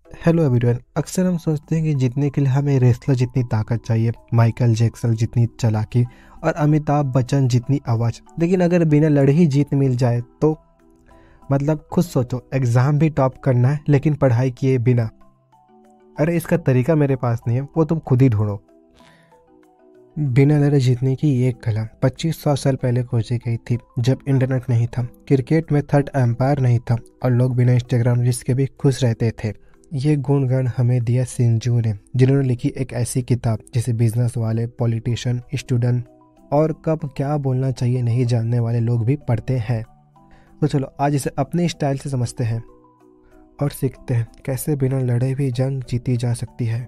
Hello everyone. अक्सर हम सोचते हैं कि जीतने के लिए हमें रेसलर जितनी ताकत चाहिए, माइकल जैक्सन जितनी चालाकी और अमिताभ बच्चन जितनी आवाज़। लेकिन अगर बिना लड़े ही जीत मिल जाए तो मतलब खुद सोचो, एग्ज़ाम भी टॉप करना है लेकिन पढ़ाई किए बिना। अरे इसका तरीका मेरे पास नहीं है, वो तुम खुद ही ढूंढो। बिना लड़े जीतने की ये कला 2500 साल पहले खोजी गई थी, जब इंटरनेट नहीं था, क्रिकेट में थर्ड एम्पायर नहीं था और लोग बिना इंस्टाग्राम रील्स के भी खुश रहते थे। ये गुणगान हमें दिया सिंजू ने, जिन्होंने लिखी एक ऐसी किताब जिसे बिजनेस वाले, पॉलिटिशियन, स्टूडेंट और कब क्या बोलना चाहिए नहीं जानने वाले लोग भी पढ़ते हैं। तो चलो आज इसे अपने स्टाइल से समझते हैं और सीखते हैं कैसे बिना लड़े भी जंग जीती जा सकती है।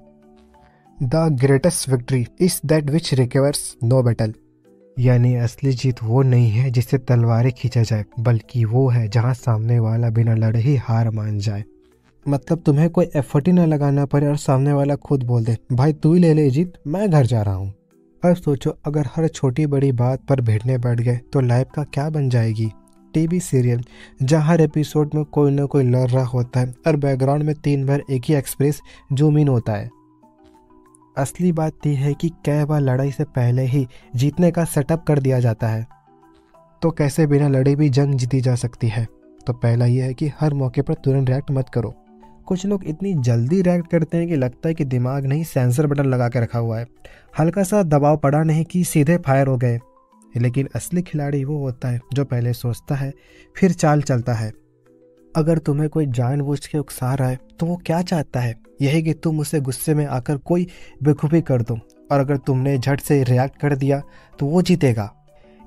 The greatest victory is that which requires no battle. यानी असली जीत वो नहीं है जिससे तलवारें खींचा जाए, बल्कि वो है जहां सामने वाला बिना लड़े ही हार मान जाए। मतलब तुम्हें कोई एफर्ट ही ना लगाना पड़े और सामने वाला खुद बोल दे, भाई तू ही ले ले जीत, मैं घर जा रहा हूँ। अब सोचो, अगर हर छोटी बड़ी बात पर भिड़ने बैठ गए तो लाइफ का क्या बन जाएगी। टीवी सीरियल जहाँ हर एपिसोड में कोई ना कोई लड़ रहा होता है और बैकग्राउंड में 3 बार एक ही एक्सप्रेस जूम इन होता है। असली बात यह है कि कई बार लड़ाई से पहले ही जीतने का सेटअप कर दिया जाता है। तो कैसे बिना लड़े भी जंग जीती जा सकती है? तो पहला यह है कि हर मौके पर तुरंत रिएक्ट मत करो। कुछ लोग इतनी जल्दी रिएक्ट करते हैं कि लगता है कि दिमाग नहीं सेंसर बटन लगा के रखा हुआ है, हल्का सा दबाव पड़ा नहीं कि सीधे फायर हो गए। लेकिन असली खिलाड़ी वो होता है जो पहले सोचता है फिर चाल चलता है। अगर तुम्हें कोई जानबूझ के उकसा रहा है तो वो क्या चाहता है, यही कि तुम उसे गुस्से में आकर कोई बेवकूफ़ी कर दो, और अगर तुमने झट से रिएक्ट कर दिया तो वो जीतेगा।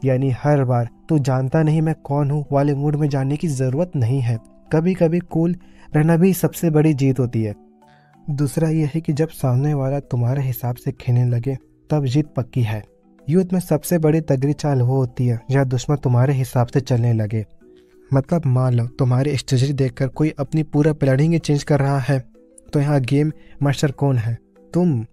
यानी हर बार तू जानता नहीं मैं कौन हूँ वाले मूड में जाने की ज़रूरत नहीं है। कभी कभी कूल रहना भी सबसे बड़ी जीत होती है। दूसरा यह है कि जब सामने वाला तुम्हारे हिसाब से खेलने लगे तब जीत पक्की है। युद्ध में सबसे बड़ी तगड़ी चाल वो होती है जहाँ दुश्मन तुम्हारे हिसाब से चलने लगे। मतलब मान लो तुम्हारी स्ट्रेटजी देखकर कोई अपनी पूरा प्लानिंग चेंज कर रहा है, तो यहाँ गेम मास्टर कौन है? तुम।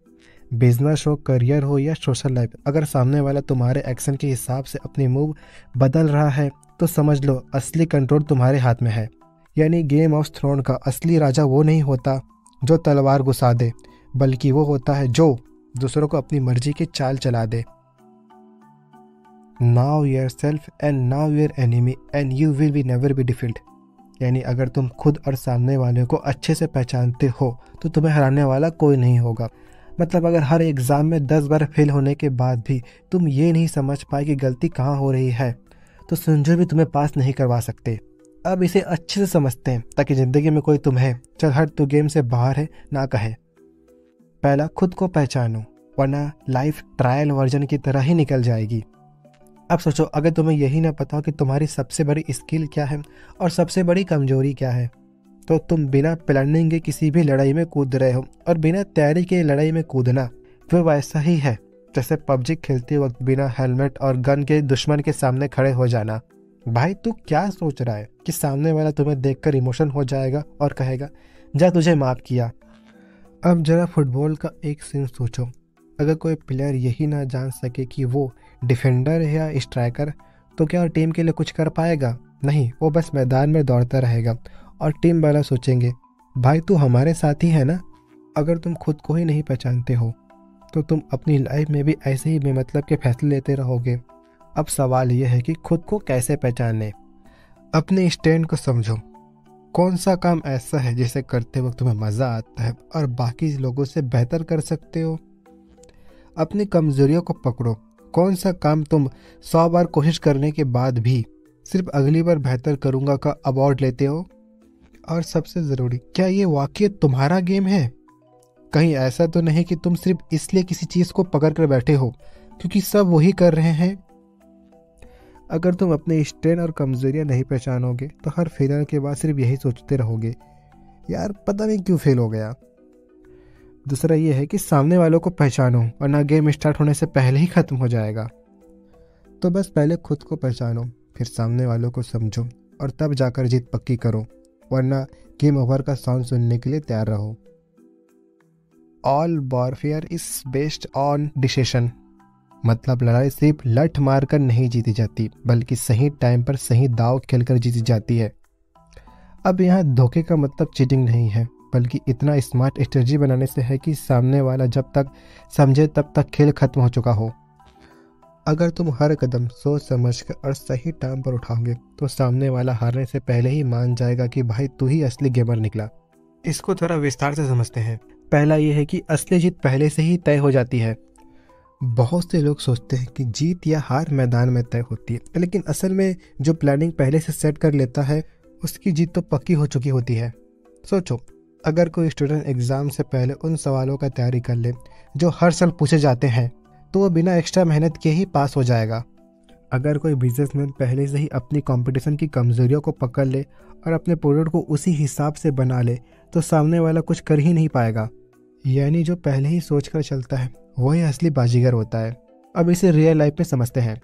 बिजनेस हो, करियर हो या सोशल लाइफ, अगर सामने वाला तुम्हारे एक्शन के हिसाब से अपनी मूव बदल रहा है तो समझ लो असली कंट्रोल तुम्हारे हाथ में है। यानी गेम ऑफ थ्रोन का असली राजा वो नहीं होता जो तलवार घुसा दे, बल्कि वो होता है जो दूसरों को अपनी मर्जी की चाल चला दे। Now yourself and now your enemy and you will be never be defeated. यानी अगर तुम खुद और सामने वाले को अच्छे से पहचानते हो तो तुम्हें हराने वाला कोई नहीं होगा। मतलब अगर हर एग्ज़ाम में 10 बार फेल होने के बाद भी तुम ये नहीं समझ पाए कि गलती कहाँ हो रही है, तो संजय भी तुम्हें पास नहीं करवा सकते। अब इसे अच्छे से समझते हैं ताकि ज़िंदगी में कोई तुम्हें चल हट तू गेम से बाहर है ना कहे। पहला, खुद को पहचानो, वरना लाइफ ट्रायल वर्जन की तरह ही निकल जाएगी। अब सोचो, अगर तुम्हें यही ना पता हो कि तुम्हारी सबसे बड़ी स्किल क्या है और सबसे बड़ी कमजोरी क्या है, तो तुम बिना प्लानिंग के किसी भी लड़ाई में कूद रहे हो। और बिना तैयारी के लड़ाई में कूदना फिर वैसा ही है जैसे पबजी खेलते वक्त बिना हेलमेट और गन के दुश्मन के सामने खड़े हो जाना। भाई तू क्या सोच रहा है कि सामने वाला तुम्हें देखकर इमोशन हो जाएगा और कहेगा जा तुझे माफ किया। अब जरा फुटबॉल का एक सीन सोचो, अगर कोई प्लेयर यही ना जान सके कि वो डिफेंडर है या स्ट्राइकर, तो क्या टीम के लिए कुछ कर पाएगा? नहीं, वो बस मैदान में दौड़ता रहेगा और टीम वाला सोचेंगे भाई तू हमारे साथ ही है ना। अगर तुम खुद को ही नहीं पहचानते हो तो तुम अपनी लाइफ में भी ऐसे ही बेमतलब के फैसले लेते रहोगे। अब सवाल यह है कि खुद को कैसे पहचाने। अपने स्टैंड को समझो, कौन सा काम ऐसा है जिसे करते वक्त तुम्हें मज़ा आता है और बाकी लोगों से बेहतर कर सकते हो। अपनी कमजोरियों को पकड़ो, कौन सा काम तुम 100 बार कोशिश करने के बाद भी सिर्फ अगली बार बेहतर करूंगा का अवार्ड लेते हो। और सबसे ज़रूरी, क्या ये वाकई तुम्हारा गेम है? कहीं ऐसा तो नहीं कि तुम सिर्फ इसलिए किसी चीज़ को पकड़ कर बैठे हो क्योंकि सब वही कर रहे हैं। अगर तुम अपने स्ट्रेंथ और कमजोरियां नहीं पहचानोगे तो हर फेलियर के बाद सिर्फ यही सोचते रहोगे, यार पता नहीं क्यों फेल हो गया। दूसरा ये है कि सामने वालों को पहचानो वरना गेम स्टार्ट होने से पहले ही ख़त्म हो जाएगा। तो बस पहले खुद को पहचानो, फिर सामने वालों को समझो और तब जाकर जीत पक्की करो, वरना गेम ओवर का साउंड सुनने के लिए तैयार रहो। All warfare is based on decision. मतलब लड़ाई सिर्फ लठ मारकर नहीं जीती जाती, बल्कि सही टाइम पर सही दाव खेलकर जीती जाती है। अब यहाँ धोखे का मतलब चीटिंग नहीं है, बल्कि इतना स्मार्ट स्ट्रेटजी बनाने से है कि सामने वाला जब तक समझे तब तक खेल खत्म हो चुका हो। अगर तुम हर कदम सोच समझकर और सही टाइम पर उठाओगे तो सामने वाला हारने से पहले ही मान जाएगा कि भाई तू ही असली गेमर निकला। इसको थोड़ा विस्तार से समझते हैं। पहला ये है कि असली जीत पहले से ही तय हो जाती है। बहुत से लोग सोचते हैं कि जीत या हार मैदान में तय होती है, लेकिन असल में जो प्लानिंग पहले से सेट कर लेता है उसकी जीत तो पक्की हो चुकी होती है। सोचो, अगर कोई स्टूडेंट एग्जाम से पहले उन सवालों का तैयारी कर ले जो हर साल पूछे जाते हैं तो वो बिना एक्स्ट्रा मेहनत के ही पास हो जाएगा। अगर कोई बिजनेसमैन पहले से ही अपनी कंपटीशन की कमजोरियों को पकड़ ले और अपने प्रोडक्ट को उसी हिसाब से बना ले तो सामने वाला कुछ कर ही नहीं पाएगा। यानी जो पहले ही सोच कर चलता है वही असली बाजीगर होता है। अब इसे रियल लाइफ में समझते हैं।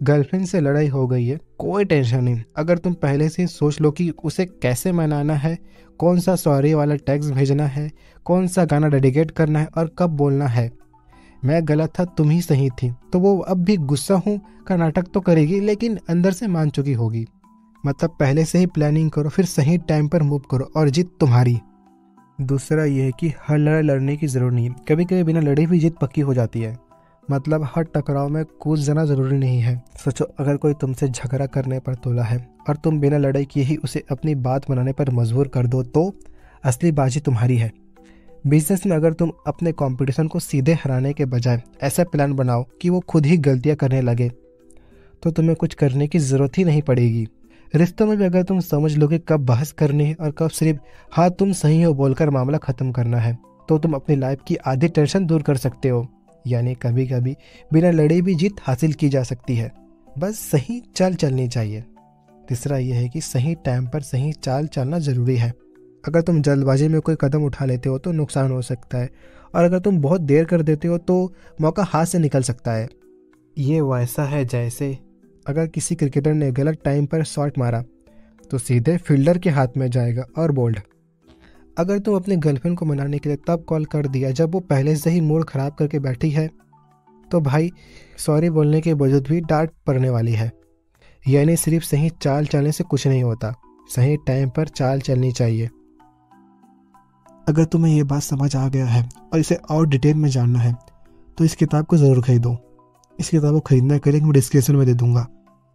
गर्लफ्रेंड से लड़ाई हो गई है, कोई टेंशन नहीं। अगर तुम पहले से ही सोच लो कि उसे कैसे मनाना है, कौन सा सॉरी वाला टेक्स्ट भेजना है, कौन सा गाना डेडिकेट करना है और कब बोलना है, मैं गलत था तुम ही सही थी, तो वो अब भी गुस्सा हूँ का नाटक तो करेगी लेकिन अंदर से मान चुकी होगी। मतलब पहले से ही प्लानिंग करो, फिर सही टाइम पर मूव करो और जीत तुम्हारी। दूसरा ये है कि हर लड़ाई लड़ने की जरूरत नहीं है। कभी कभी बिना लड़े भी जीत पक्की हो जाती है। मतलब हर टकराव में कूद जाना जरूरी नहीं है। सोचो, अगर कोई तुमसे झगड़ा करने पर तुला है और तुम बिना लड़ाई किए ही उसे अपनी बात बनाने पर मजबूर कर दो तो असली बाजी तुम्हारी है। बिजनेस में अगर तुम अपने कंपटीशन को सीधे हराने के बजाय ऐसा प्लान बनाओ कि वो खुद ही गलतियां करने लगे तो तुम्हें कुछ करने की जरूरत ही नहीं पड़ेगी। रिश्तों में भी अगर तुम समझ लो कि कब बहस करनी है और कब सिर्फ हाँ तुम सही हो बोलकर मामला खत्म करना है तो तुम अपनी लाइफ की आधी टेंशन दूर कर सकते हो। यानी कभी कभी बिना लड़े भी जीत हासिल की जा सकती है, बस सही चाल चलनी चाहिए। तीसरा यह है कि सही टाइम पर सही चाल चलना जरूरी है। अगर तुम जल्दबाजी में कोई कदम उठा लेते हो तो नुकसान हो सकता है, और अगर तुम बहुत देर कर देते हो तो मौका हाथ से निकल सकता है। ये वैसा है जैसे अगर किसी क्रिकेटर ने गलत टाइम पर शॉट मारा तो सीधे फील्डर के हाथ में जाएगा और बोल्ड। अगर तुम अपने गर्लफ्रेंड को मनाने के लिए तब कॉल कर दिया जब वो पहले से ही मूड खराब करके बैठी है तो भाई सॉरी बोलने के बावजूद भी डांट पड़ने वाली है। यानी सिर्फ सही चाल चलने से कुछ नहीं होता, सही टाइम पर चाल चलनी चाहिए। अगर तुम्हें ये बात समझ आ गया है और इसे और डिटेल में जानना है तो इस किताब को ज़रूर खरीदो। इस किताब को खरीदने के लिंक मैं डिस्क्रिप्शन में दे दूंगा।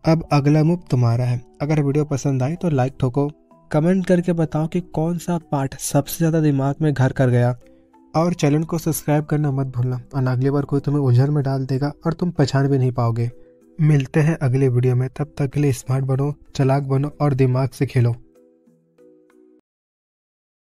अब अगला मूव तुम्हारा है। अगर वीडियो पसंद आई तो लाइक ठोको, कमेंट करके बताओ कि कौन सा पार्ट सबसे ज़्यादा दिमाग में घर कर गया, और चैनल को सब्सक्राइब करना मत भूलना, और अगली बार कोई तुम्हें उलझन में डाल देगा और तुम पहचान भी नहीं पाओगे। मिलते हैं अगले वीडियो में, तब तक के लिए स्मार्ट बनो, चालाक बनो और दिमाग से खेलो।